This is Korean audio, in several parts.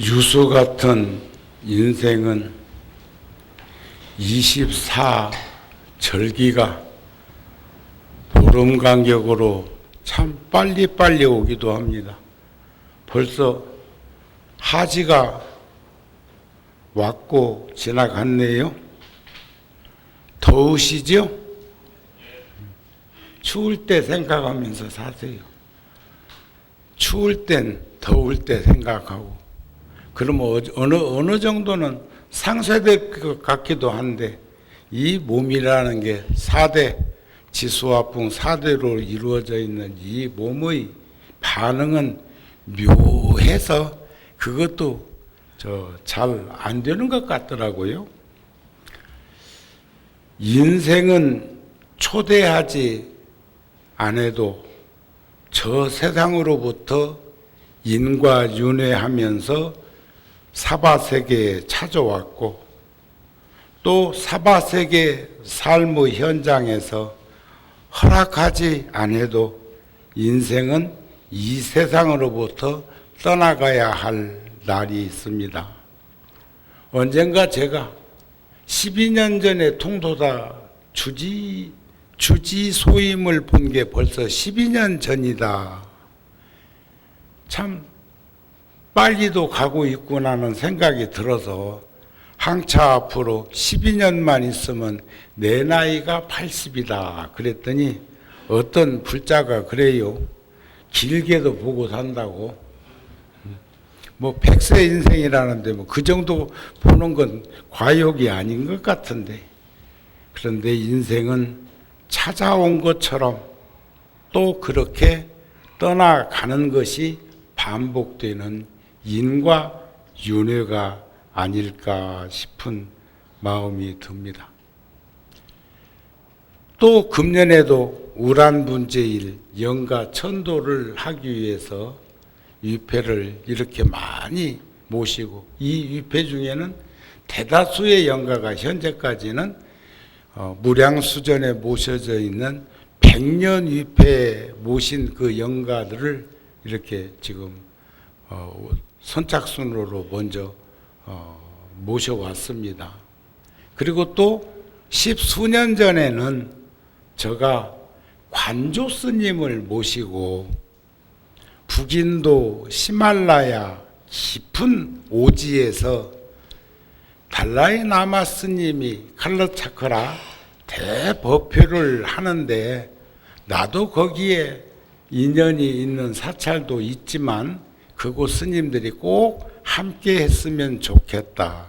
유수 같은 인생은 24절기가 보름 간격으로 참 빨리빨리 오기도 합니다. 벌써 하지가 왔고 지나갔네요. 더우시죠? 추울 때 생각하면서 사세요. 추울 땐 더울 때 생각하고, 그러면 어느 정도는 상쇄될 것 같기도 한데, 이 몸이라는 게 4대 지수화풍 4대로 이루어져 있는 이 몸의 반응은 묘해서 그것도 잘 안 되는 것 같더라고요. 인생은 초대하지 않아도 저 세상으로부터 인과윤회하면서 사바세계에 찾아왔고, 또 사바세계 삶의 현장에서 허락하지 않아도 인생은 이 세상으로부터 떠나가야 할 날이 있습니다. 언젠가 제가 12년 전에 통도사 주지 소임을 본 게 벌써 12년 전이다. 참 빨리도 가고 있구나는 생각이 들어서 한차 앞으로 12년만 있으면 내 나이가 80이다 그랬더니 어떤 불자가 그래요. 길게도 보고 산다고. 뭐 100세 인생이라는데 뭐 그 정도 보는 건 과욕이 아닌 것 같은데, 그런데 인생은 찾아온 것처럼 또 그렇게 떠나가는 것이 반복되는 인과 윤회가 아닐까 싶은 마음이 듭니다. 또 금년에도 우란분제일 영가 천도를 하기 위해서 위패를 이렇게 많이 모시고, 이 위패 중에는 대다수의 영가가 현재까지는 무량수전에 모셔져 있는 100년 위패 모신 그 영가들을 이렇게 지금 선착순으로 먼저 모셔왔습니다. 그리고 또 10수년 전에는 제가 관조 스님을 모시고 북인도 히말라야 깊은 오지에서 달라이라마 스님이 칼라차크라 대법회를 하는데, 나도 거기에 인연이 있는 사찰도 있지만 그곳 스님들이 꼭 함께 했으면 좋겠다.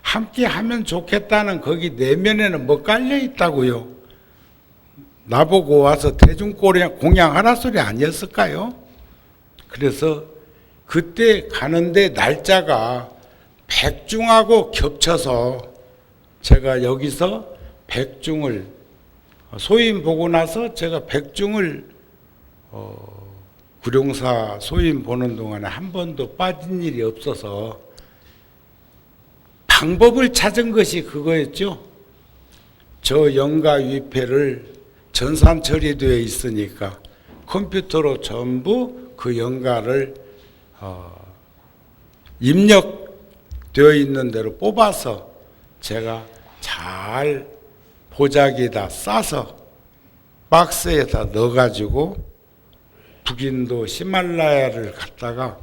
함께 하면 좋겠다는 거기 내면에는 뭐 깔려 있다고요. 나보고 와서 대중공양 하라 소리 아니었을까요? 그래서 그때 가는데 날짜가 백중하고 겹쳐서 제가 여기서 백중을 소임 보고 나서 제가 백중을 구룡사 소임 보는 동안에 한 번도 빠진 일이 없어서 방법을 찾은 것이 그거였죠. 저 영가 위패를 전산 처리되어 있으니까 컴퓨터로 전부 그 영가를 입력되어 있는 대로 뽑아서 제가 잘 보자기에다 싸서 박스에다 넣어가지고 북인도 히말라야를 갔다가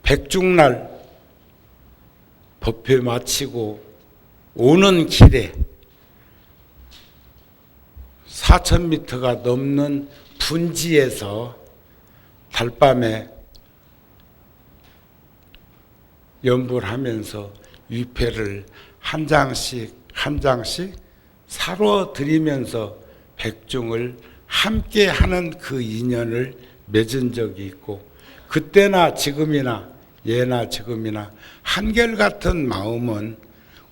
백중날 법회 마치고 오는 길에 4,000m가 넘는 분지에서 달밤에 연불 하면서 위패를 한 장씩 사러 드리면서 백중을 함께 하는 그 인연을 맺은 적이 있고, 그때나 지금이나 예나 지금이나 한결같은 마음은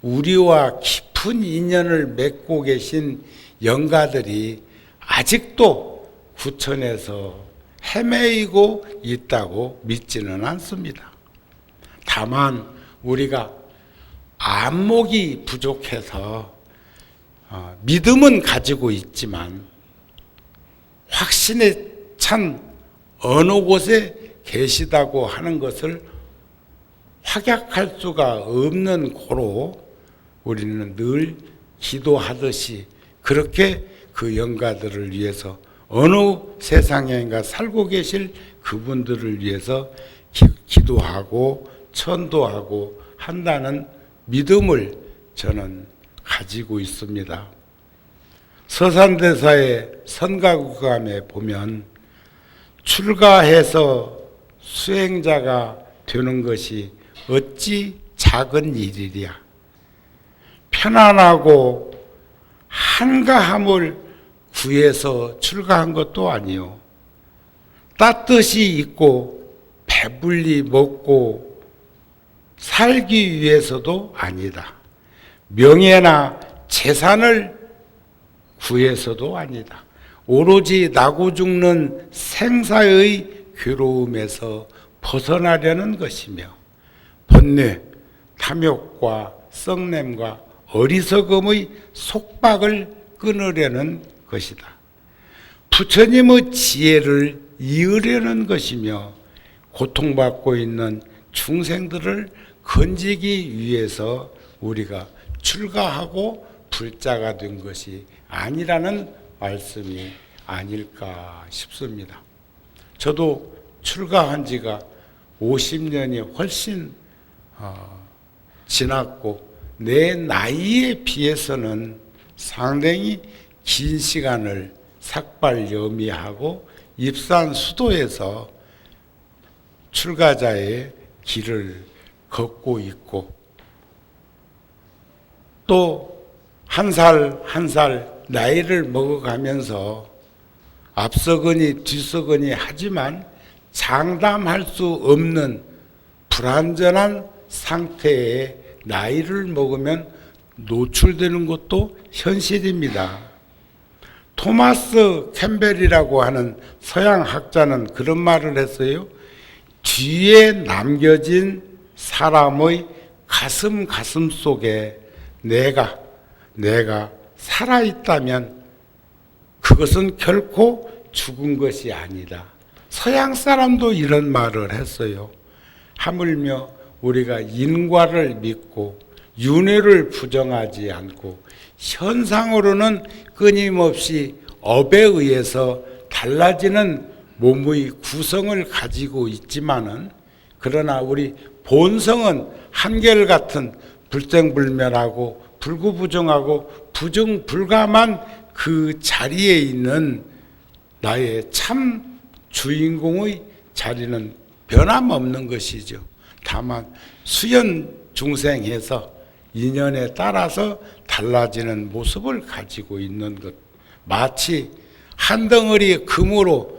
우리와 깊은 인연을 맺고 계신 영가들이 아직도 구천에서 헤매이고 있다고 믿지는 않습니다. 다만 우리가 안목이 부족해서 믿음은 가지고 있지만 확신에 찬 어느 곳에 계시다고 하는 것을 확약할 수가 없는 고로 우리는 늘 기도하듯이 그렇게 그 영가들을 위해서 어느 세상에인가 살고 계실 그분들을 위해서 기도하고 천도하고 한다는 믿음을 저는 가지고 있습니다. 서산대사의 선가구감에 보면 출가해서 수행자가 되는 것이 어찌 작은 일이랴. 편안하고 한가함을 구해서 출가한 것도 아니요. 따뜻이 있고 배불리 먹고 살기 위해서도 아니다. 명예나 재산을 구해서도 아니다. 오로지 나고 죽는 생사의 괴로움에서 벗어나려는 것이며 번뇌, 탐욕과 썩냄과 어리석음의 속박을 끊으려는 것이다. 부처님의 지혜를 이으려는 것이며 고통받고 있는 중생들을 건지기 위해서 우리가 출가하고 불자가 된 것이 아니라는 말씀이 아닐까 싶습니다. 저도 출가한 지가 50년이 훨씬 지났고 내 나이에 비해서는 상당히 긴 시간을 삭발염이하고 입산 수도에서 출가자의 길을 걷고 있고 또 한 살 한 살 나이를 먹어가면서 앞서거니 뒤서거니 하지만 장담할 수 없는 불완전한 상태에 나이를 먹으면 노출되는 것도 현실입니다. 토마스 캠벨이라고 하는 서양 학자는 그런 말을 했어요. 뒤에 남겨진 사람의 가슴 속에 내가 살아있다면 그것은 결코 죽은 것이 아니다. 서양 사람도 이런 말을 했어요. 하물며 우리가 인과를 믿고 윤회를 부정하지 않고 현상으로는 끊임없이 업에 의해서 달라지는 몸의 구성을 가지고 있지만은 그러나 우리 본성은 한결같은 불생불멸하고 불구부정하고 부정불감한 그 자리에 있는 나의 참 주인공의 자리는 변함없는 것이죠. 다만 수연 중생해서 인연에 따라서 달라지는 모습을 가지고 있는 것. 마치 한 덩어리 금으로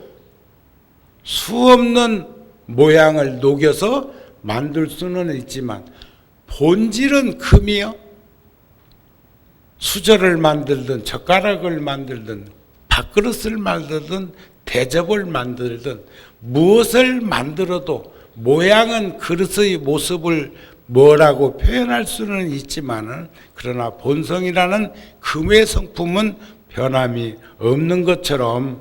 수없는 모양을 녹여서 만들 수는 있지만 본질은 금이요. 수저를 만들든 젓가락을 만들든 밥그릇을 만들든 대접을 만들든 무엇을 만들어도 모양은 그릇의 모습을 뭐라고 표현할 수는 있지만은 그러나 본성이라는 금의 성품은 변함이 없는 것처럼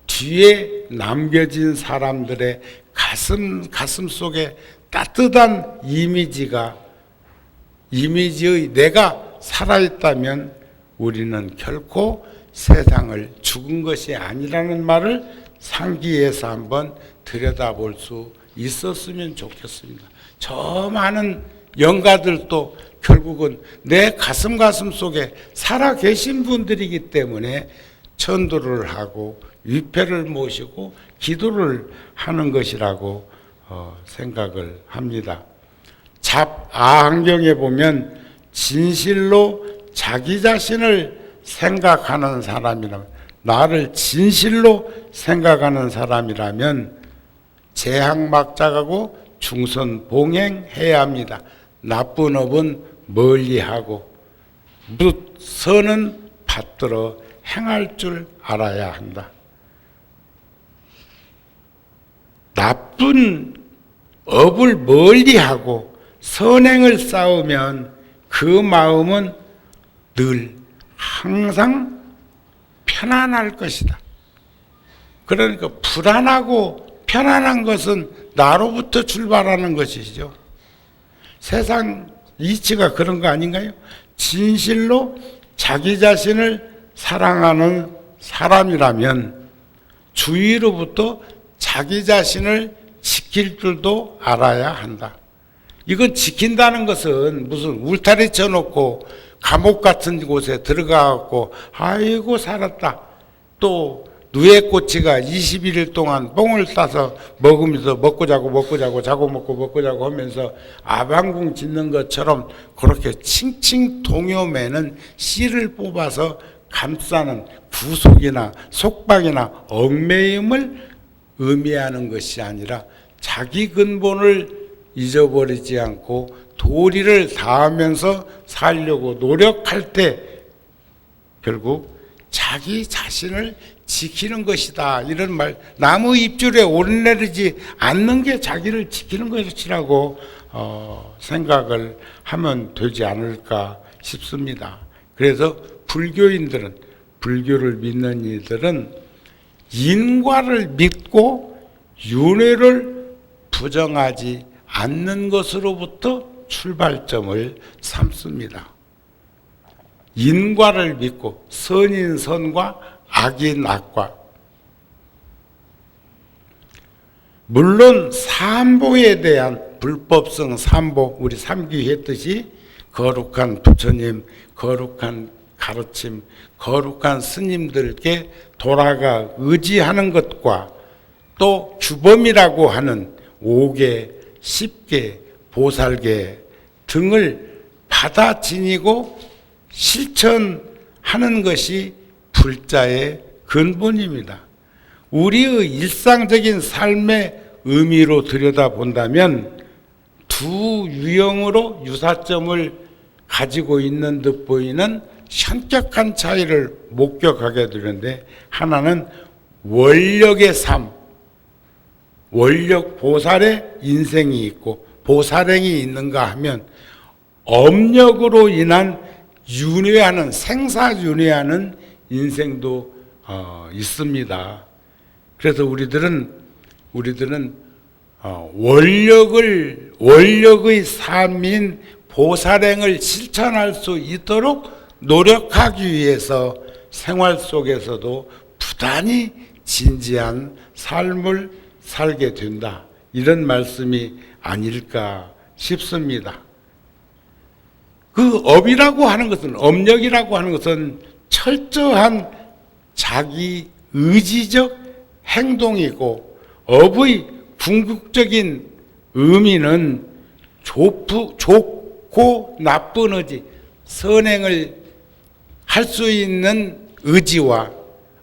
뒤에 남겨진 사람들의 가슴 속에 따뜻한 이미지의 내가 살아있다면 우리는 결코 세상을 죽은 것이 아니라는 말을 상기해서 한번 들여다볼 수 있었으면 좋겠습니다. 저 많은 영가들도 결국은 내 가슴 속에 살아 계신 분들이기 때문에 천도를 하고 위패를 모시고 기도를 하는 것이라고 생각을 합니다. 잡아한경에 보면 진실로 자기 자신을 생각하는 사람이라면 나를 진실로 생각하는 사람이라면 재학막작하고 중선봉행해야 합니다. 나쁜 업은 멀리하고 선은 받들어 행할 줄 알아야 한다. 나쁜 업을 멀리하고 선행을 쌓으면 그 마음은 늘 항상 편안할 것이다. 그러니까 불안하고 편안한 것은 나로부터 출발하는 것이죠. 세상 이치가 그런 거 아닌가요? 진실로 자기 자신을 사랑하는 사람이라면 주위로부터 자기 자신을 지킬 줄도 알아야 한다. 이건 지킨다는 것은 무슨 울타리 쳐놓고 감옥 같은 곳에 들어가갖고 아이고 살았다. 또 누에꼬치가 21일 동안 뽕을 따서 먹으면서 먹고 자고 자고 먹고 자고 하면서 아방궁 짓는 것처럼 그렇게 칭칭 동요매는 씨를 뽑아서 감싸는 구속이나 속박이나 얽매임을 의미하는 것이 아니라 자기 근본을 잊어버리지 않고 도리를 다하면서 살려고 노력할 때 결국 자기 자신을 지키는 것이다. 이런 말, 나무 잎줄에 오르내리지 않는 게 자기를 지키는 것이라고 생각을 하면 되지 않을까 싶습니다. 그래서 불교인들은, 불교를 믿는 이들은 인과를 믿고 윤회를 부정하지 않는 것으로부터 출발점을 삼습니다. 인과를 믿고 선인 선과 악인 악과, 물론 삼보에 대한 불법성 삼보, 우리 삼귀 했듯이 거룩한 부처님, 거룩한 가르침, 거룩한 스님들께 돌아가 의지하는 것과 또 규범이라고 하는 5개, 10개, 보살계 등을 받아 지니고 실천하는 것이 불자의 근본입니다. 우리의 일상적인 삶의 의미로 들여다본다면 두 유형으로 유사점을 가지고 있는 듯 보이는 현격한 차이를 목격하게 되는데, 하나는 원력의 삶, 원력 보살의 인생이 있고 보살행이 있는가 하면 업력으로 인한 윤회하는, 생사윤회하는 인생도 있습니다. 그래서 우리들은 원력의 삶인 보살행을 실천할 수 있도록 노력하기 위해서 생활 속에서도 부단히 진지한 삶을 살게 된다. 이런 말씀이 아닐까 싶습니다. 그 업이라고 하는 것은, 업력이라고 하는 것은 철저한 자기 의지적 행동이고, 업의 궁극적인 의미는 좋고 나쁜 의지, 선행을 할 수 있는 의지와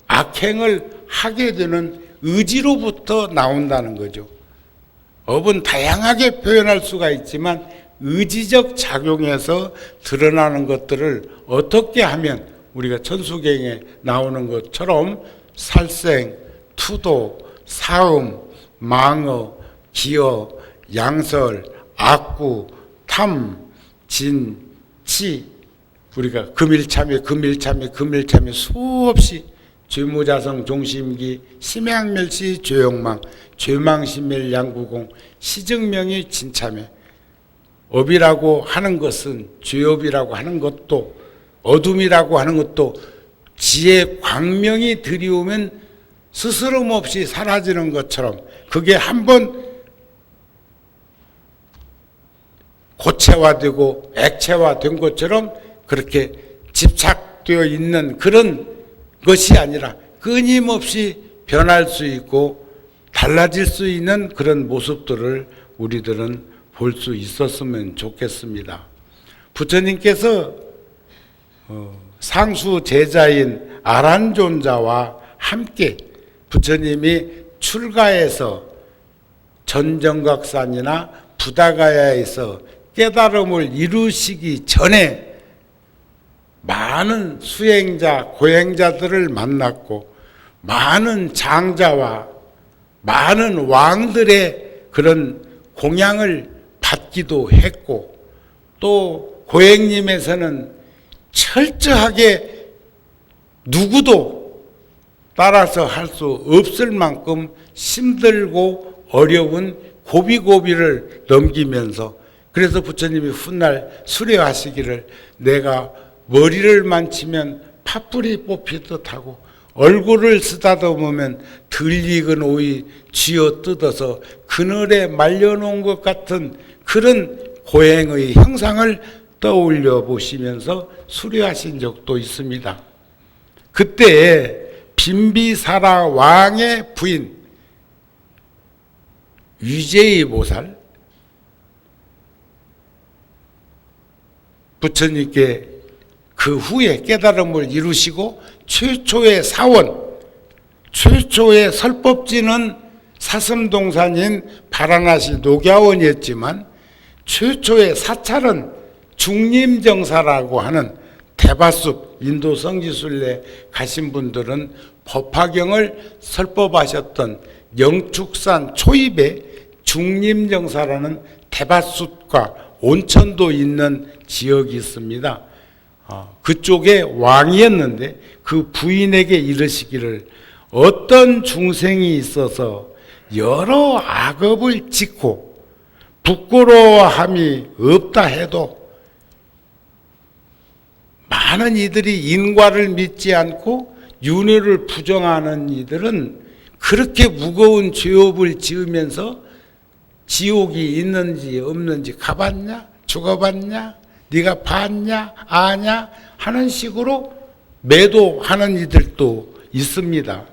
악행을 하게 되는 의지로부터 나온다는 거죠. 업은 다양하게 표현할 수가 있지만 의지적 작용에서 드러나는 것들을 어떻게 하면 우리가 천수경에 나오는 것처럼 살생, 투도, 사음, 망어, 기어, 양설, 악구, 탐, 진, 치, 우리가 금일참회 수없이 죄무자성, 종심기, 심양멸시, 죄욕망, 죄망신멸, 양구공, 시증명의 진참회. 업이라고 하는 것은, 죄업이라고 하는 것도, 어둠이라고 하는 것도 지혜 광명이 들이오면 스스럼 없이 사라지는 것처럼, 그게 한번 고체화되고 액체화된 것처럼 그렇게 집착되어 있는 그런 것이 아니라 끊임없이 변할 수 있고 달라질 수 있는 그런 모습들을 우리들은 볼 수 있었으면 좋겠습니다. 부처님께서 상수 제자인 아란존자와 함께 부처님이 출가해서 전정각산이나 부다가야에서 깨달음을 이루시기 전에 많은 수행자, 고행자들을 만났고 많은 장자와 많은 왕들의 그런 공양을 받기도 했고, 또 고행님에서는 철저하게 누구도 따라서 할 수 없을 만큼 힘들고 어려운 고비고비를 넘기면서, 그래서 부처님이 훗날 수료하시기를 내가 머리를 만지면 팥불이 뽑히듯 하고 얼굴을 쓰다듬으면 들익은 오이 쥐어 뜯어서 그늘에 말려놓은 것 같은 그런 고행의 형상을 떠올려 보시면서 수료하신 적도 있습니다. 그때 빈비사라 왕의 부인 위제이 보살, 부처님께 그 후에 깨달음을 이루시고 최초의 사원, 최초의 설법지는 사슴동산인 바라나시 녹야원이었지만 최초의 사찰은 중림정사라고 하는 대바숲, 인도 성지순례 가신 분들은 법화경을 설법하셨던 영축산 초입에 중림정사라는 대바숲과 온천도 있는 지역이 있습니다. 그쪽에 왕이었는데 그 부인에게 이르시기를 어떤 중생이 있어서 여러 악업을 짓고 부끄러워함이 없다 해도 많은 이들이 인과를 믿지 않고 윤회를 부정하는 이들은 그렇게 무거운 죄업을 지으면서 지옥이 있는지 없는지 가봤냐? 죽어봤냐? 네가 봤냐? 아냐? 하는 식으로 매도하는 이들도 있습니다.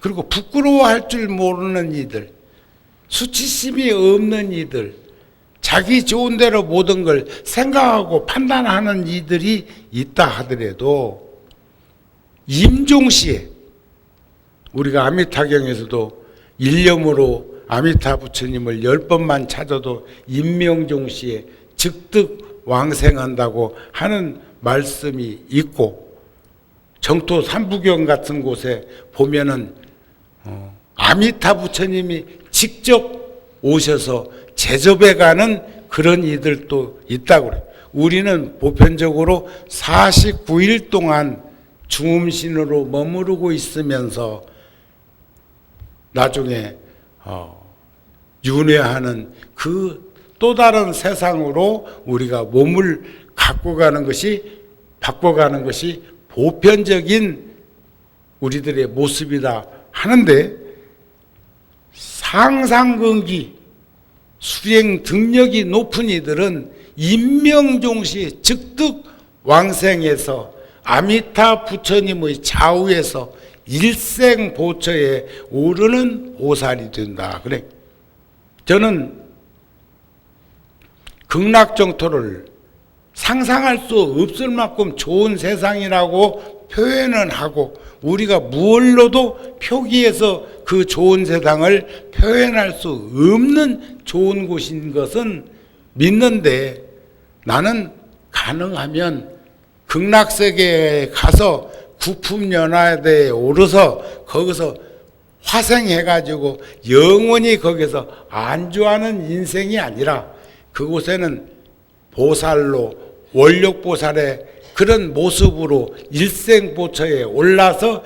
그리고 부끄러워할 줄 모르는 이들, 수치심이 없는 이들, 자기 좋은 대로 모든 걸 생각하고 판단하는 이들이 있다 하더라도 임종시에 우리가 아미타경에서도 일념으로 아미타 부처님을 10번만 찾아도 임명종시에 즉득 왕생한다고 하는 말씀이 있고, 정토 삼부경 같은 곳에 보면은 아미타 부처님이 직접 오셔서 제접해가는 그런 이들도 있다고 그래요. 우리는 보편적으로 49일 동안 중음신으로 머무르고 있으면서 나중에 윤회하는 그 또 다른 세상으로 우리가 몸을 갖고 가는 것이, 바꿔가는 것이 보편적인 우리들의 모습이다 하는데, 상상근기 수행 등력이 높은 이들은 임명종시 즉득 왕생해서 아미타 부처님의 좌우에서 일생보처에 오르는 보살이 된다. 그래. 저는 극락정토를 상상할 수 없을 만큼 좋은 세상이라고 표현은 하고, 우리가 무얼로도 표기해서 그 좋은 세상을 표현할 수 없는 좋은 곳인 것은 믿는데, 나는 가능하면 극락세계에 가서 구품연화대에 오르서 거기서 화생해가지고 영원히 거기서 안주하는 인생이 아니라 그곳에는 보살로, 원력보살의 그런 모습으로 일생보처에 올라서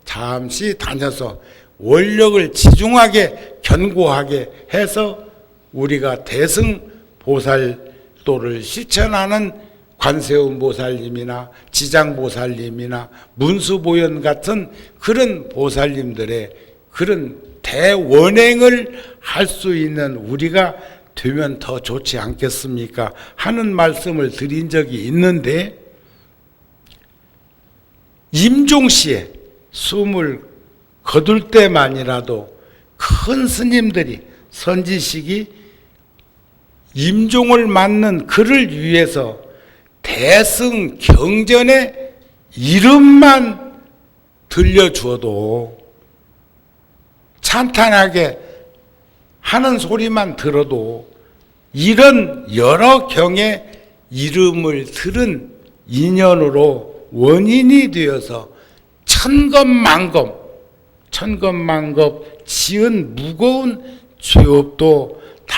잠시 다녀서 원력을 지중하게 견고하게 해서 우리가 대승보살도를 실천하는 관세음보살님이나 지장보살님이나 문수보현 같은 그런 보살님들의 그런 대원행을 할 수 있는 우리가 되면 더 좋지 않겠습니까? 하는 말씀을 드린 적이 있는데, 임종시에 숨을 거둘 때만이라도 큰 스님들이 선지식이 임종을 맞는 그를 위해서 대승 경전의 이름만 들려주어도, 찬탄하게 하는 소리만 들어도 이런 여러 경의 이름을 들은 인연으로 원인이 되어서 천겁만겁 지은 무거운 죄업도 다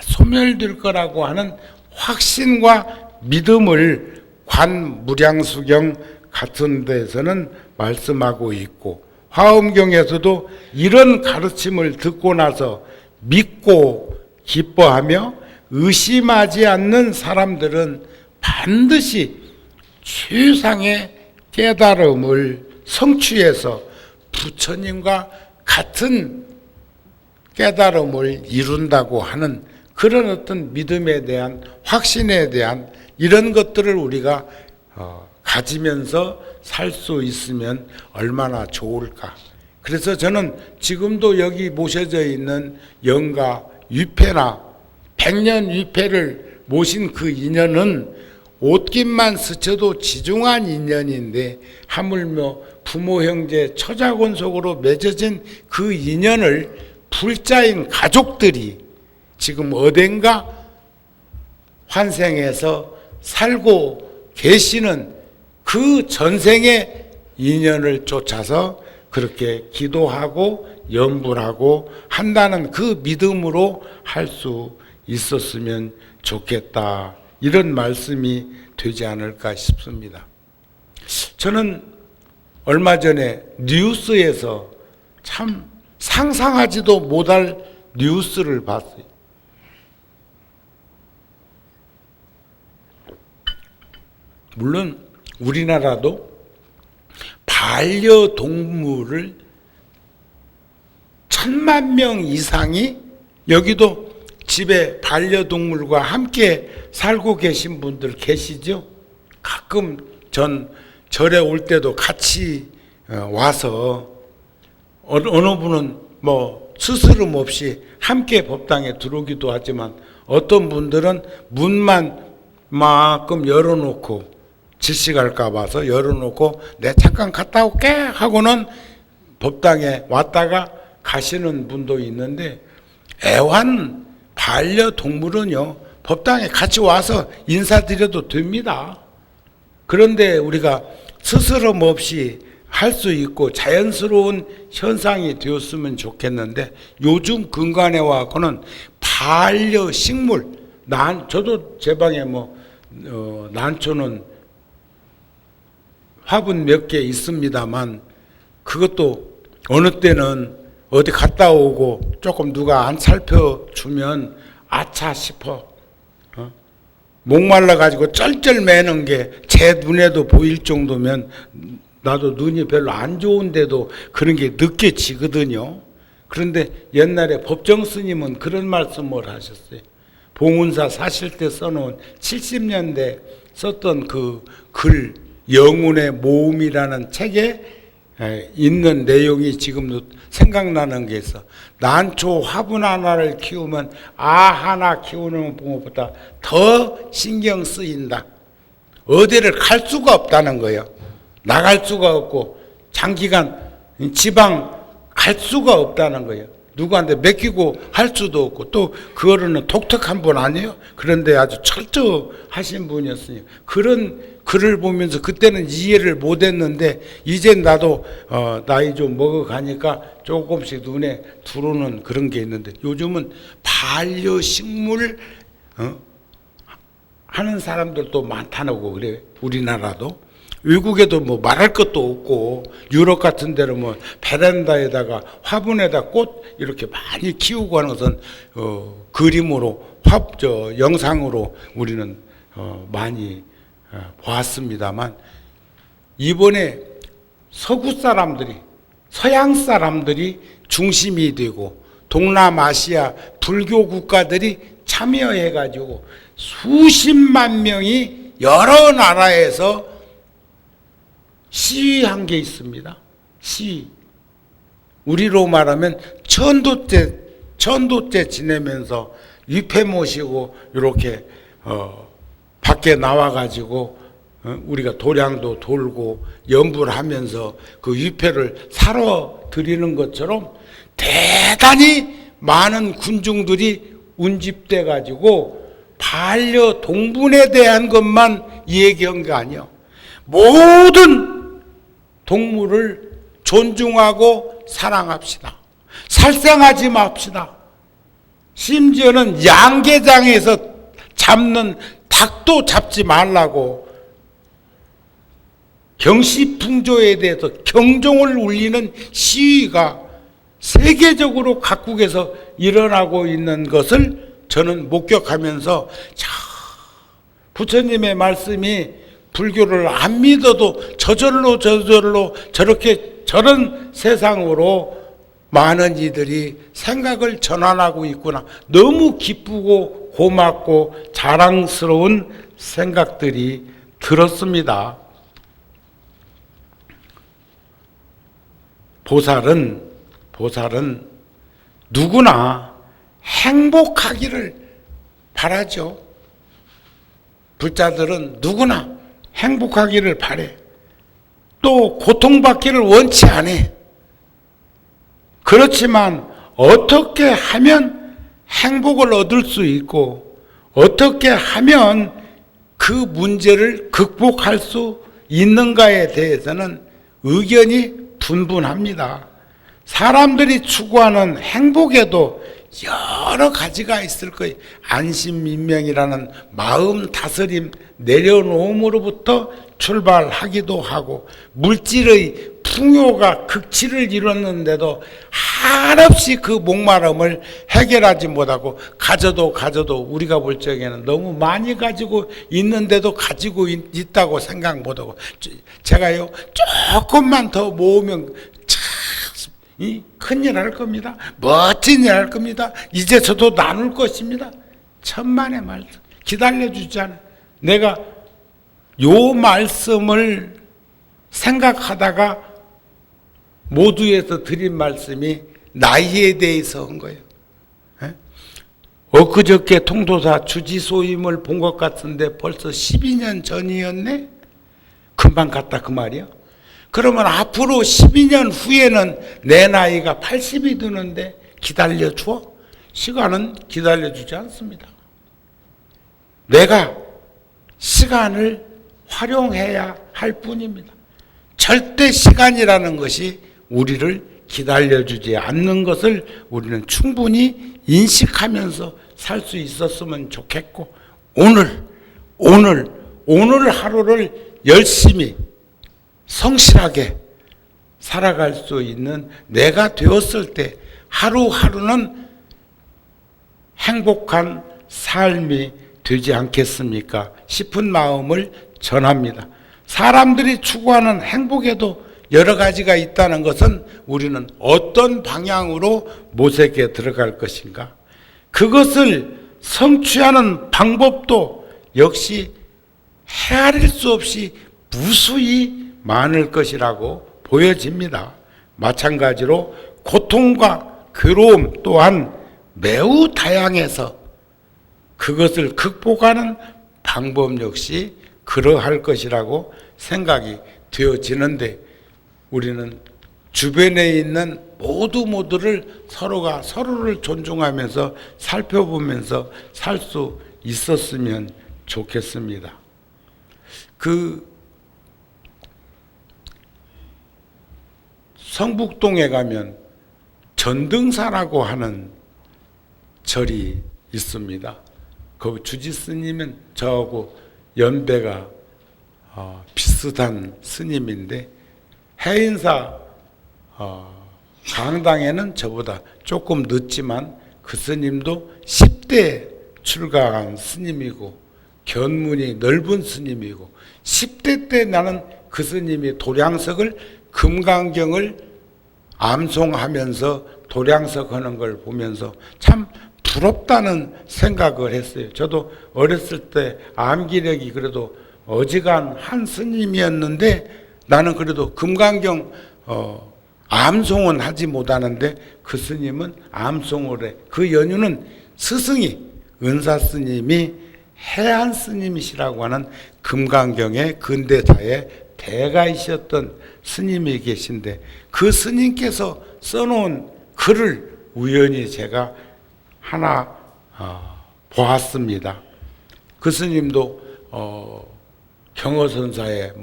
소멸될 거라고 하는 확신과 믿음을 관무량수경 같은 데서는 말씀하고 있고, 화엄경에서도 이런 가르침을 듣고 나서 믿고 기뻐하며 의심하지 않는 사람들은 반드시 최상의 깨달음을 성취해서 부처님과 같은 깨달음을 이룬다고 하는 그런 어떤 믿음에 대한 확신에 대한 이런 것들을 우리가 가지면서 살 수 있으면 얼마나 좋을까. 그래서 저는 지금도 여기 모셔져 있는 영가 위패나 백년 위패를 모신 그 인연은 옷깃만 스쳐도 지중한 인연인데 하물며 부모 형제 처자곤 속으로 맺어진 그 인연을 불자인 가족들이 지금 어딘가 환생해서 살고 계시는 그 전생의 인연을 쫓아서 그렇게 기도하고 염불하고 한다는 그 믿음으로 할 수 있었으면 좋겠다. 이런 말씀이 되지 않을까 싶습니다. 저는 얼마 전에 뉴스에서 참 상상하지도 못할 뉴스를 봤어요. 물론 우리나라도 반려동물을 1000만 명 이상이 여기도 집에 반려동물과 함께 살고 계신 분들 계시죠? 가끔 전 절에 올 때도 같이 와서 어느 분은 뭐 스스럼 없이 함께 법당에 들어오기도 하지만 어떤 분들은 문만 만큼 열어놓고 질식할까 봐서 열어놓고 내 잠깐 갔다 올게 하고는 법당에 왔다가 가시는 분도 있는데 애완 반려동물은요 법당에 같이 와서 인사드려도 됩니다. 그런데 우리가 스스럼 없이 할 수 있고 자연스러운 현상이 되었으면 좋겠는데 요즘 근간에와고는 반려식물 저도 제 방에 난초는 화분 몇 개 있습니다만 그것도 어느 때는 어디 갔다 오고 조금 누가 안 살펴주면 아차 싶어. 목말라 가지고 쩔쩔 매는 게 제 눈에도 보일 정도면 나도 눈이 별로 안 좋은데도 그런 게 느껴지거든요. 그런데 옛날에 법정 스님은 그런 말씀을 하셨어요. 봉은사 사실 때 써놓은 70년대 썼던 그 글 영혼의 모음이라는 책에 있는 내용이 지금도 생각나는 게 있어. 난초 화분 하나를 키우면 하나 키우는 것보다 더 신경 쓰인다. 어디를 갈 수가 없다는 거예요. 나갈 수가 없고 장기간 지방 갈 수가 없다는 거예요. 누구한테 맡기고 할 수도 없고 또 그 어른은 독특한 분 아니에요? 그런데 아주 철저하신 분이었으니 그런 글을 보면서 그때는 이해를 못했는데 이젠 나도 나이 좀 먹어가니까 조금씩 눈에 들어오는 그런 게 있는데 요즘은 반려식물 하는 사람들도 많다는 거 그래요. 우리나라도 외국에도 뭐 말할 것도 없고 유럽 같은 데는 뭐 베란다에다가 화분에다 꽃 이렇게 많이 키우고 하는 것은 그림으로 영상으로 우리는 많이 보았습니다만 이번에 서구 사람들이 서양 사람들이 중심이 되고 동남아시아 불교 국가들이 참여해 가지고 수십만 명이 여러 나라에서 시위한 게 있습니다. 시위. 우리로 말하면 천도째 지내면서 위패 모시고 이렇게 밖에 나와가지고 우리가 도량도 돌고 염불 하면서 그 위패를 사러 드리는 것처럼 대단히 많은 군중들이 운집돼 가지고 반려동물에 대한 것만 얘기한 게 아니에요. 모든 동물을 존중하고 사랑합시다. 살생하지 맙시다. 심지어는 양계장에서 잡는 닭도 잡지 말라고 경시풍조에 대해서 경종을 울리는 시위가 세계적으로 각국에서 일어나고 있는 것을 저는 목격하면서 부처님의 말씀이 불교를 안 믿어도 저절로 저렇게 저런 세상으로 많은 이들이 생각을 전환하고 있구나. 너무 기쁘고 고맙고 자랑스러운 생각들이 들었습니다. 보살은 누구나 행복하기를 바라죠. 불자들은 누구나 행복하기를 바래. 또 고통받기를 원치 않아. 그렇지만 어떻게 하면 행복을 얻을 수 있고 어떻게 하면 그 문제를 극복할 수 있는가에 대해서는 의견이 분분합니다. 사람들이 추구하는 행복에도 여러 가지가 있을 거예요. 안심민명이라는 마음 다스림, 내려놓음으로부터 출발하기도 하고, 물질의 풍요가 극치를 이뤘는데도 한없이 그 목마름을 해결하지 못하고, 가져도 우리가 볼 적에는 너무 많이 가지고 있는데도 가지고 있다고 생각 못하고, 제가요 조금만 더 모으면 큰일 할 겁니다. 멋진 일 할 겁니다. 이제 저도 나눌 것입니다. 천만의 말씀. 기다려주잖아. 내가 요 말씀을 생각하다가 모두에서 드린 말씀이 나이에 대해서 한 거예요. 엊그저께 통도사 주지소임을 본 것 같은데 벌써 12년 전이었네? 금방 갔다 그 말이야. 그러면 앞으로 12년 후에는 내 나이가 80이 되는데 기다려줘? 시간은 기다려주지 않습니다. 내가 시간을 활용해야 할 뿐입니다. 절대 시간이라는 것이 우리를 기다려주지 않는 것을 우리는 충분히 인식하면서 살 수 있었으면 좋겠고, 오늘 하루를 열심히 성실하게 살아갈 수 있는 내가 되었을 때 하루하루는 행복한 삶이 되지 않겠습니까 싶은 마음을 전합니다. 사람들이 추구하는 행복에도 여러 가지가 있다는 것은 우리는 어떤 방향으로 모색에 들어갈 것인가, 그것을 성취하는 방법도 역시 헤아릴 수 없이 무수히 많을 것이라고 보여집니다. 마찬가지로 고통과 괴로움 또한 매우 다양해서 그것을 극복하는 방법 역시 그러할 것이라고 생각이 되어지는데, 우리는 주변에 있는 모두를 서로가 서로를 존중하면서 살펴보면서 살 수 있었으면 좋겠습니다. 성북동에 가면 전등사라고 하는 절이 있습니다. 그 주지 스님은 저하고 연배가 비슷한 스님인데, 해인사 강당에는 저보다 조금 늦지만 그 스님도 10대 출가한 스님이고 견문이 넓은 스님이고, 10대 때 나는 그 스님이 도량석을 금강경을 암송하면서 도량석 하는 걸 보면서 참 부럽다는 생각을 했어요. 저도 어렸을 때 암기력이 그래도 어지간한 스님이었는데, 나는 그래도 금강경 암송은 하지 못하는데 그 스님은 암송을 해. 그 연유는 스승이 은사 스님이 해안 스님이시라고 하는 금강경의 근대사의 대가이셨던 스님이 계신데, 그 스님께서 써놓은 글을 우연히 제가 하나 보았습니다. 그 스님도 경어선사에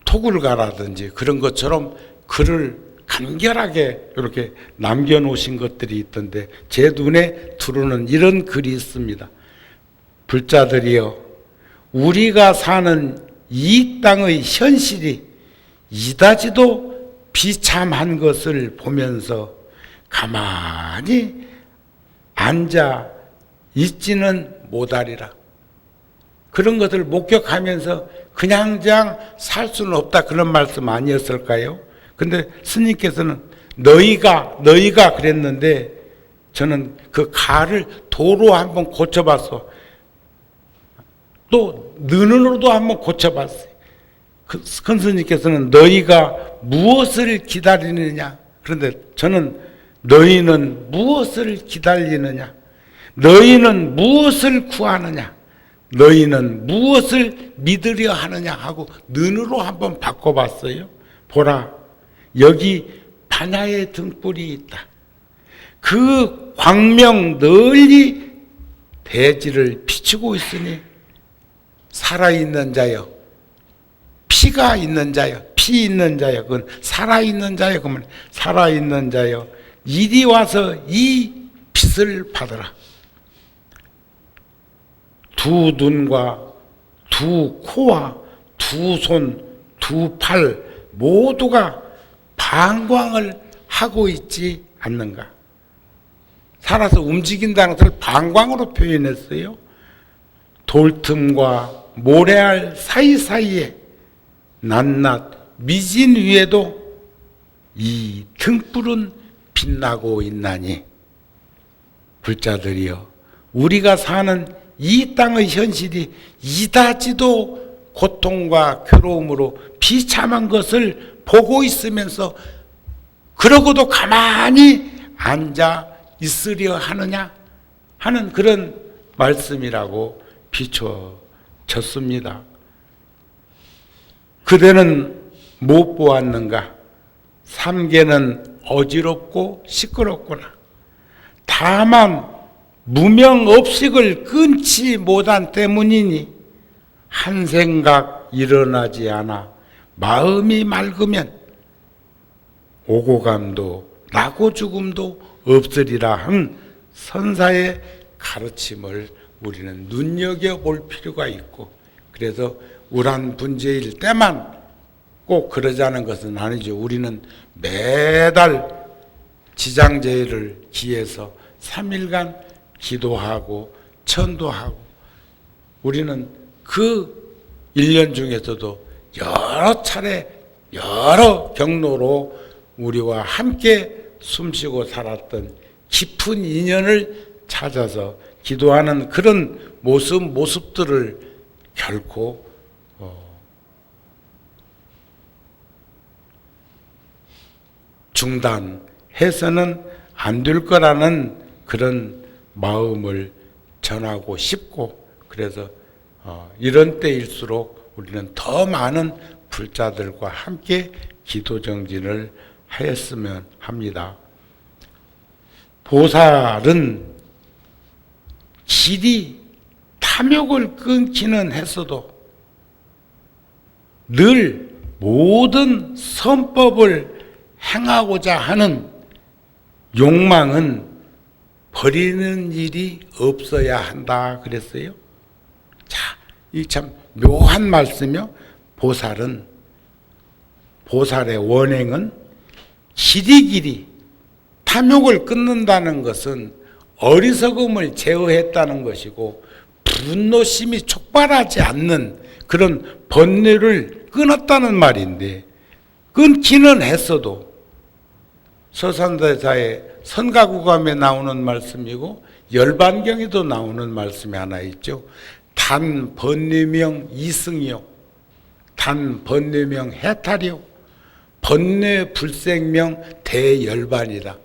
토굴가라든지 그런 것처럼 글을 간결하게 이렇게 남겨놓으신 것들이 있던데, 제 눈에 들어오는 이런 글이 있습니다. 불자들이여, 우리가 사는 이 땅의 현실이 이다지도 비참한 것을 보면서 가만히 앉아 있지는 못하리라. 그런 것을 목격하면서 그냥 살 수는 없다, 그런 말씀 아니었을까요? 근데 스님께서는 너희가 그랬는데 저는 그 가를 도로 한번 고쳐봤어. 또 눈으로도 한번 고쳐봤어요. 큰 스님께서는 너희가 무엇을 기다리느냐? 그런데 저는 너희는 무엇을 기다리느냐? 너희는 무엇을 구하느냐? 너희는 무엇을 믿으려 하느냐? 하고 눈으로 한번 바꿔봤어요. 보라, 여기 반야의 등불이 있다. 그 광명 널리 대지를 비추고 있으니 살아있는 자여, 피가 있는 자여, 피 있는 자여, 그건 살아있는 자여, 그러면 살아있는 자여, 이리 와서 이 빛을 받으라. 두 눈과 두 코와 두 손, 두 팔 모두가 방광을 하고 있지 않는가? 살아서 움직인다는 것을 방광으로 표현했어요. 돌틈과 모래알 사이사이에 낱낱 미진 위에도 이 등불은 빛나고 있나니, 불자들이여, 우리가 사는 이 땅의 현실이 이다지도 고통과 괴로움으로 비참한 것을 보고 있으면서 그러고도 가만히 앉아 있으려 하느냐 하는 그런 말씀이라고 비춰졌습니다. 그대는 못 보았는가? 삼계는 어지럽고 시끄럽구나. 다만 무명업식을 끊지 못한 때문이니 한 생각 일어나지 않아 마음이 맑으면 오고감도 나고 죽음도 없으리라 한 선사의 가르침을 우리는 눈여겨볼 필요가 있고, 그래서 우란분재일 때만 꼭 그러자는 것은 아니죠. 우리는 매달 지장제일을 기해서 3일간 기도하고 천도하고, 우리는 그 1년 중에서도 여러 차례 여러 경로로 우리와 함께 숨쉬고 살았던 깊은 인연을 찾아서 기도하는 그런 모습들을 결코 중단해서는 안 될 거라는 그런 마음을 전하고 싶고, 그래서 이런 때일수록 우리는 더 많은 불자들과 함께 기도 정진을 하였으면 합니다. 보살은 길이 탐욕을 끊기는 했어도 늘 모든 선법을 행하고자 하는 욕망은 버리는 일이 없어야 한다 그랬어요. 자, 이 참 묘한 말씀이요. 보살의 원행은 길이 탐욕을 끊는다는 것은 어리석음을 제어했다는 것이고, 분노심이 촉발하지 않는 그런 번뇌를 끊었다는 말인데, 끊기는 했어도 서산대사의 선가구감에 나오는 말씀이고 열반경에도 나오는 말씀이 하나 있죠. 단 번뇌명 이승이요, 단 번뇌명 해탈이요, 번뇌 불생명 대열반이다.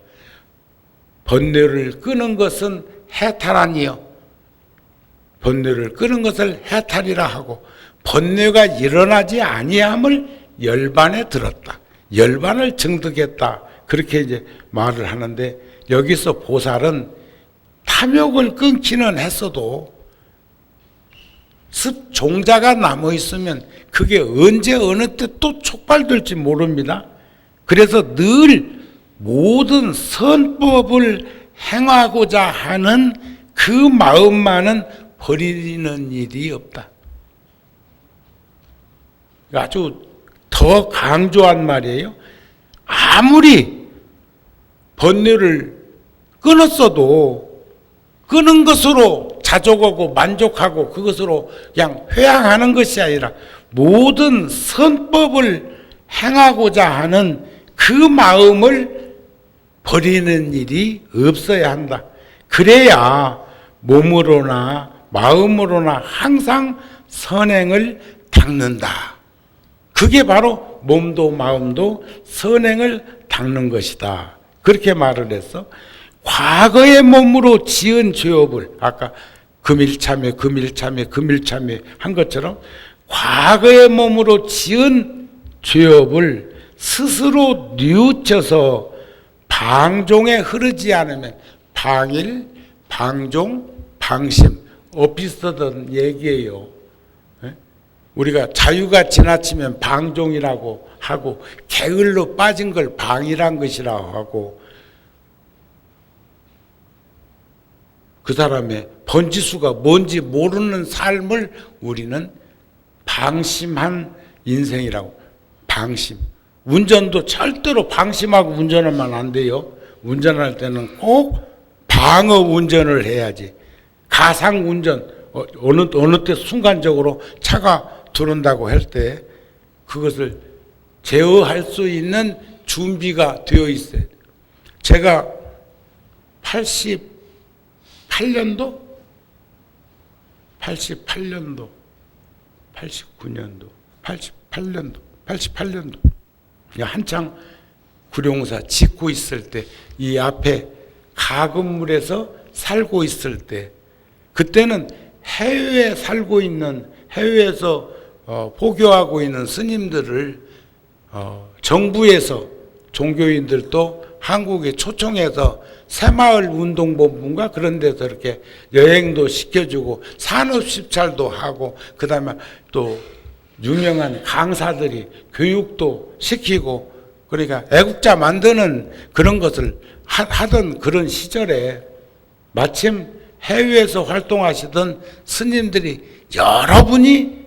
번뇌를 끄는 것은 해탈하니요, 번뇌를 끄는 것을 해탈이라 하고, 번뇌가 일어나지 아니함을 열반에 들었다, 열반을 증득했다, 그렇게 이제 말을 하는데, 여기서 보살은 탐욕을 끊기는 했어도 습종자가 남아 있으면 그게 언제 어느 때 또 촉발될지 모릅니다. 그래서 늘 모든 선법을 행하고자 하는 그 마음만은 버리는 일이 없다. 아주 더 강조한 말이에요. 아무리 번뇌를 끊었어도 끊은 것으로 자족하고 만족하고 그것으로 그냥 회항하는 것이 아니라 모든 선법을 행하고자 하는 그 마음을 버리는 일이 없어야 한다. 그래야 몸으로나 마음으로나 항상 선행을 닦는다. 그게 바로 몸도 마음도 선행을 닦는 것이다. 그렇게 말을 해서 과거의 몸으로 지은 죄업을 아까 금일참회 한 것처럼 과거의 몸으로 지은 죄업을 스스로 뉘우쳐서 방종에 흐르지 않으면 방일, 방종, 방심 엇비슷하던 얘기예요. 우리가 자유가 지나치면 방종이라고 하고 게을러 빠진 걸 방이란 것이라고 하고 그 사람의 번지수가 뭔지 모르는 삶을 우리는 방심한 인생이라고. 방심. 운전도 절대로 방심하고 운전하면 안 돼요. 운전할 때는 꼭 방어 운전을 해야지. 가상 운전, 어느 때 순간적으로 차가 들어온다고 할 때 그것을 제어할 수 있는 준비가 되어 있어요. 제가 88년도, 89년도, 88년도 한창 구룡사 짓고 있을 때 이 앞에 가건물에서 살고 있을 때 그때는 해외에 살고 있는 해외에서 포교하고 있는 스님들을 정부에서 종교인들도 한국에 초청해서 새마을 운동본부인가 그런 데서 이렇게 여행도 시켜주고 산업시찰도 하고 그 다음에 또 유명한 강사들이 교육도 시키고 그러니까 애국자 만드는 그런 것을 하던 그런 시절에 마침 해외에서 활동하시던 스님들이 여러분이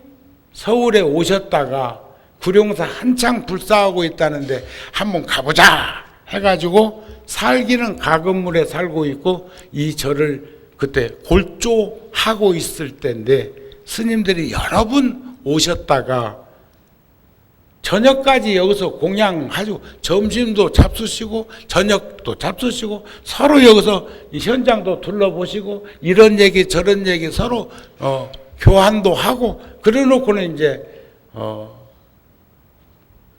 서울에 오셨다가 구룡사 한창 불사하고 있다는데 한번 가보자 해가지고 살기는 가건물에 살고 있고 이 절을 그때 골조하고 있을 때인데 스님들이 여러 분 오셨다가 저녁까지 여기서 공양하시고 점심도 잡수시고 저녁도 잡수시고 서로 여기서 현장도 둘러보시고 이런 얘기 저런 얘기 서로 교환도 하고 그래 놓고는 이제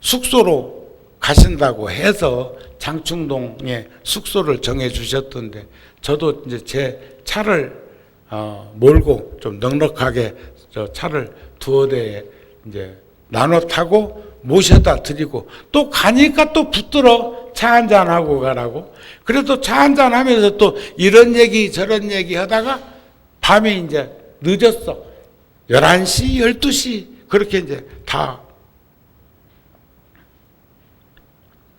숙소로 가신다고 해서 장충동에 숙소를 정해 주셨던데 저도 이제 제 차를 몰고 좀 넉넉하게 저 차를 두어 대에 이제 나눠 타고 모셔다 드리고 또 가니까 또 붙들어 차 한잔 하고 가라고. 그래도 차 한잔 하면서 또 이런 얘기 저런 얘기 하다가 밤이 이제 늦었어. 11시, 12시 그렇게 이제 다.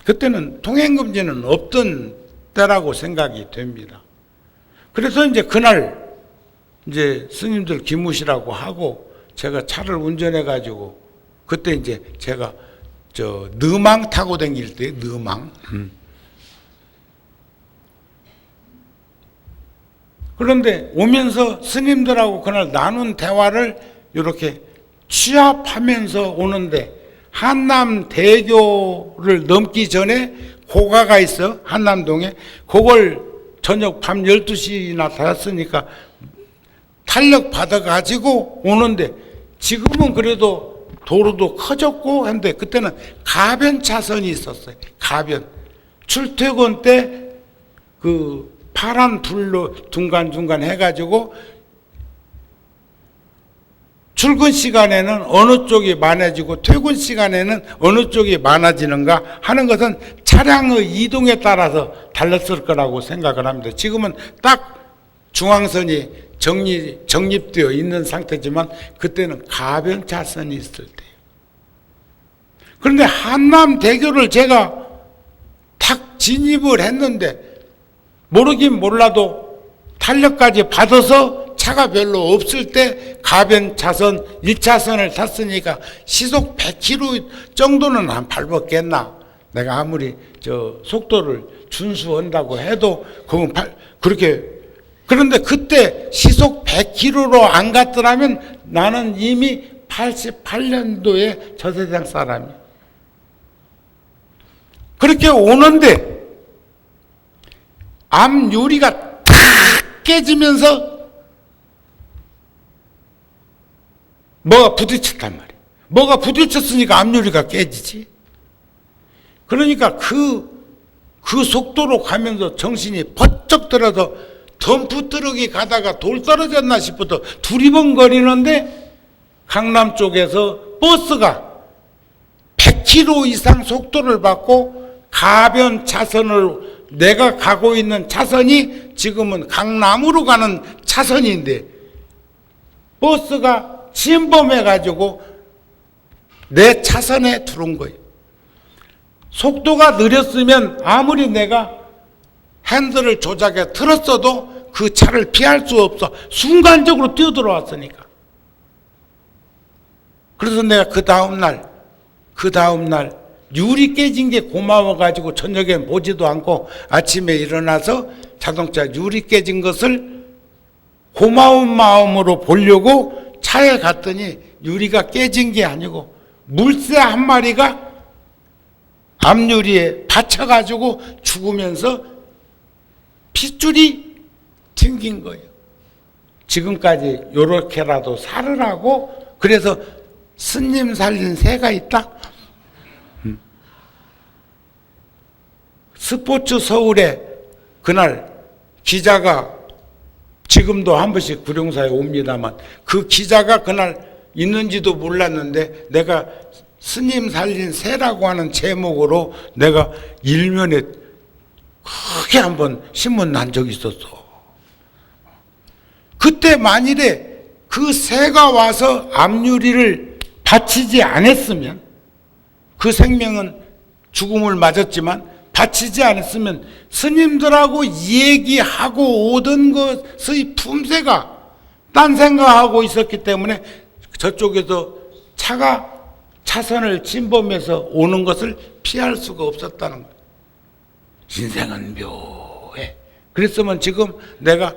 그때는 통행금지는 없던 때라고 생각이 됩니다. 그래서 이제 그날 이제 스님들 기무시라고 하고 제가 차를 운전해 가지고 그때 이제 제가 저 느망 타고 다닐 때 느망. 그런데 오면서 스님들하고 그날 나눈 대화를 이렇게 취합하면서 오는데 한남대교를 넘기 전에 고가가 있어 한남동에. 그걸 저녁 밤 12시나 탔으니까 탄력 받아가지고 오는데 지금은 그래도 도로도 커졌고 한데 그때는 가변 차선이 있었어요. 가변. 출퇴근 때 그 파란 불로 중간중간 해가지고 출근 시간에는 어느 쪽이 많아지고 퇴근 시간에는 어느 쪽이 많아지는가 하는 것은 차량의 이동에 따라서 달랐을 거라고 생각을 합니다. 지금은 딱 중앙선이 정립되어 있는 상태지만 그때는 가변 차선이 있을 때예요. 그런데 한남대교를 제가 탁 진입을 했는데 모르긴 몰라도 탄력까지 받아서 차가 별로 없을 때 가변 차선 1차선을 탔으니까 시속 100km 정도는 안 밟았겠나. 내가 아무리 속도를 준수한다고 해도 그렇게. 그런데 그때 시속 100km로 안 갔더라면 나는 이미 88년도에 저 세상 사람이야. 그렇게 오는데 앞 유리가 탁 깨지면서 뭐가 부딪혔단 말이야. 뭐가 부딪혔으니까 앞 유리가 깨지지. 그러니까 그 속도로 가면서 정신이 번쩍 들어서 덤프 트럭이 가다가 돌 떨어졌나 싶어서 두리번거리는데 강남 쪽에서 버스가 100km 이상 속도를 받고 가변 차선을 내가 가고 있는 차선이 지금은 강남으로 가는 차선인데 버스가 침범해가지고 내 차선에 들어온 거예요. 속도가 느렸으면 아무리 내가 핸들을 조작해 틀었어도 그 차를 피할 수 없어. 순간적으로 뛰어들어왔으니까. 그래서 내가 그 다음날 유리 깨진 게 고마워가지고 저녁엔 보지도 않고 아침에 일어나서 자동차 유리 깨진 것을 고마운 마음으로 보려고 차에 갔더니 유리가 깨진 게 아니고 물새 한 마리가 앞유리에 받쳐가지고 죽으면서 핏줄이 튕긴 거예요. 지금까지 요렇게라도 살으라고. 그래서 스님 살린 새가 있다. 스포츠 서울에 그날 기자가 지금도 한 번씩 구룡사에 옵니다만 그 기자가 그날 있는지도 몰랐는데 내가 스님 살린 새라고 하는 제목으로 내가 일면에 크게 한번 신문 난 적이 있었어. 그때 만일에 그 새가 와서 앞유리를 받치지 않았으면 그 생명은 죽음을 맞았지만 받치지 않았으면 스님들하고 얘기하고 오던 것의 품새가 딴 생각하고 있었기 때문에 저쪽에서 차가 차선을 침범해서 오는 것을 피할 수가 없었다는 거예요. 인생은 묘해. 그랬으면 지금 내가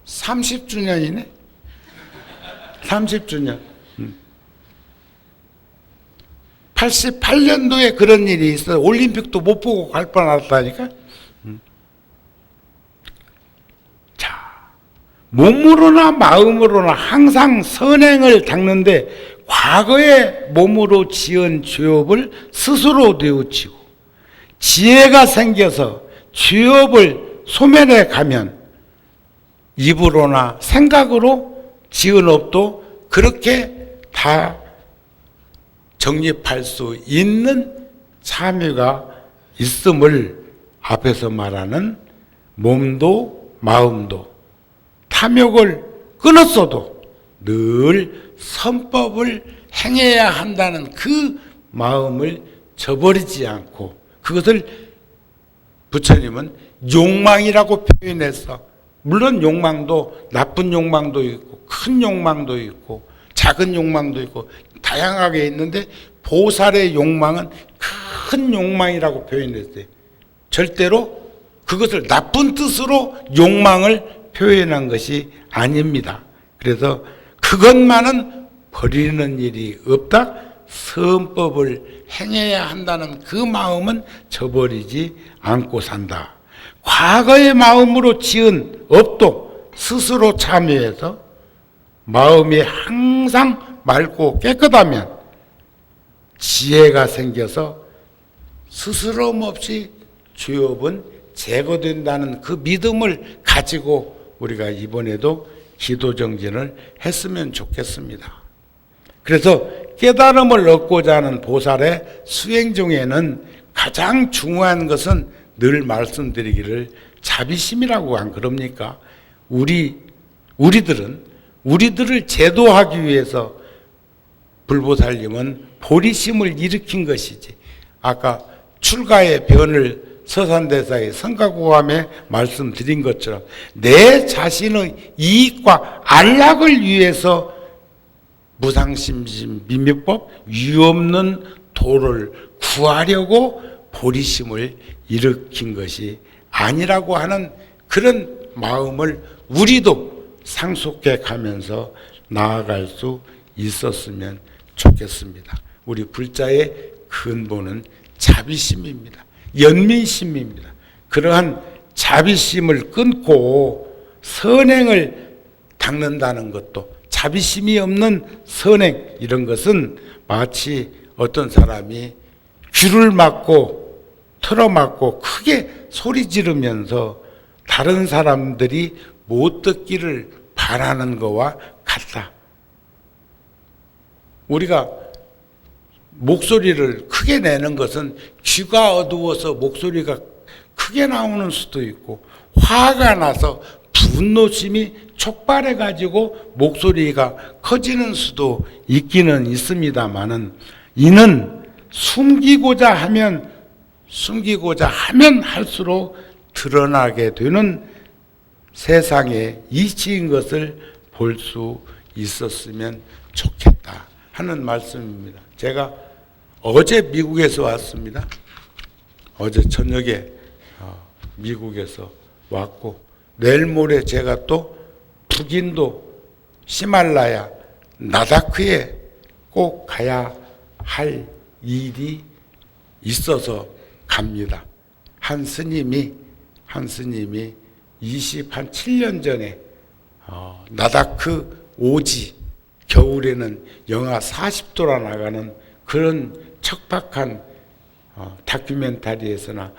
30주년이네. 30주년. 88년도에 그런 일이 있어요. 올림픽도 못 보고 갈 뻔했다니까. 자, 몸으로나 마음으로나 항상 선행을 닦는데 과거에 몸으로 지은 죄업을 스스로 뉘우치고 지혜가 생겨서 죄업을 소멸해 가면 입으로나 생각으로 지은 업도 그렇게 다 정립할 수 있는 참여가 있음을 앞에서 말하는 몸도 마음도 탐욕을 끊었어도 늘 선법을 행해야 한다는 그 마음을 저버리지 않고 그것을 부처님은 욕망이라고 표현했어. 물론 욕망도 나쁜 욕망도 있고 큰 욕망도 있고 작은 욕망도 있고 다양하게 있는데 보살의 욕망은 큰 욕망이라고 표현했어요. 절대로 그것을 나쁜 뜻으로 욕망을 표현한 것이 아닙니다. 그래서 그것만은 버리는 일이 없다. 선법을 행해야 한다는 그 마음은 저버리지 않고 산다. 과거의 마음으로 지은 업도 스스로 참여해서 마음이 항상 맑고 깨끗하면 지혜가 생겨서 스스럼 없이 죄업은 제거된다는 그 믿음을 가지고 우리가 이번에도 기도정진을 했으면 좋겠습니다. 그래서 깨달음을 얻고자 하는 보살의 수행 중에는 가장 중요한 것은 늘 말씀드리기를 자비심이라고 안 그럽니까? 우리들을 제도하기 위해서 불보살님은 보리심을 일으킨 것이지. 아까 출가의 변을 서산대사의 성가구감에 말씀드린 것처럼 내 자신의 이익과 안락을 위해서 무상심심 미미법 유없는 도를 구하려고 보리심을 일으킨 것이 아니라고 하는 그런 마음을 우리도 상속해 가면서 나아갈 수 있었으면 좋겠습니다. 우리 불자의 근본은 자비심입니다. 연민심입니다. 그러한 자비심을 끊고 선행을 닦는다는 것도, 자비심이 없는 선행, 이런 것은 마치 어떤 사람이 귀를 막고 틀어막고 크게 소리 지르면서 다른 사람들이 못 듣기를 바라는 것과 같다. 우리가 목소리를 크게 내는 것은 귀가 어두워서 목소리가 크게 나오는 수도 있고, 화가 나서 분노심이 촉발해 가지고 목소리가 커지는 수도 있기는 있습니다만은, 이는 숨기고자 하면 할수록 드러나게 되는 세상의 이치인 것을 볼 수 있었으면 좋겠다 하는 말씀입니다. 제가 어제 미국에서 왔습니다. 어제 저녁에 미국에서 왔고, 내일 모레 제가 또 북인도 히말라야 나다크에 꼭 가야 할 일이 있어서 갑니다. 한 스님이 27년 전에 나다크 오지, 겨울에는 영하 40도라 나가는 그런 척박한 다큐멘터리에서나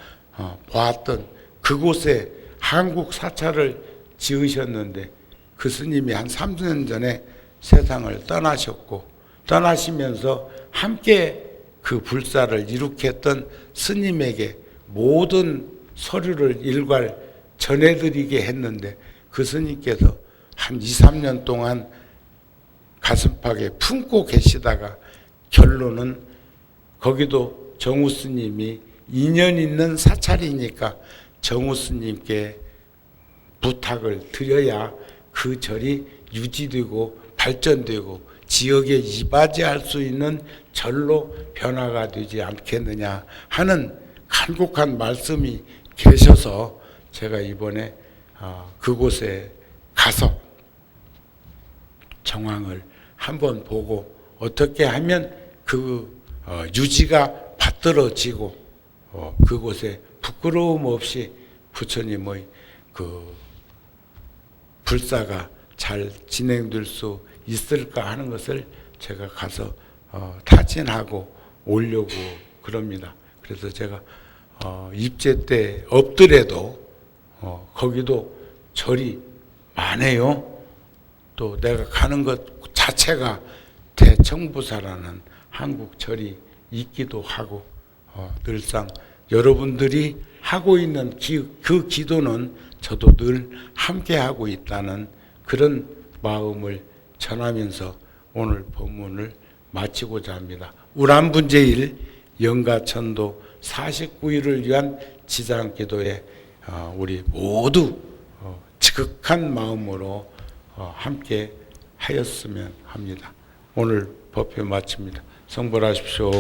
보았던 그곳에 한국 사찰을 지으셨는데, 그 스님이 한 3년 전에 세상을 떠나셨고, 떠나시면서 함께 그 불사를 이룩했던 스님에게 모든 서류를 일괄 전해드리게 했는데, 그 스님께서 한 2, 3년 동안 가슴팍에 품고 계시다가 결론은, 거기도 정우 스님이 인연 있는 사찰이니까 정우 스님께 부탁을 드려야 그 절이 유지되고 발전되고 지역에 이바지할 수 있는 절로 변화가 되지 않겠느냐 하는 간곡한 말씀이 계셔서 제가 이번에 그곳에 가서 정황을 한번 보고 어떻게 하면 그 유지가 받들어지고 그곳에 부끄러움 없이 부처님의 그 불사가 잘 진행될 수 있을까 하는 것을 제가 가서 타진하고 오려고 그럽니다. 그래서 제가 입제 때 없더라도 거기도 절이 많아요. 또 내가 가는 것 자체가 대청부사라는 한국 절이 있기도 하고, 늘상 여러분들이 하고 있는 그 기도는 저도 늘 함께 하고 있다는 그런 마음을 전하면서 오늘 법문을 마치고자 합니다. 우람분제일 영가천도 49일을 위한 지장기도에 우리 모두 지극한 마음으로 함께 하였으면 합니다. 오늘 법회 마칩니다. 성불하십시오.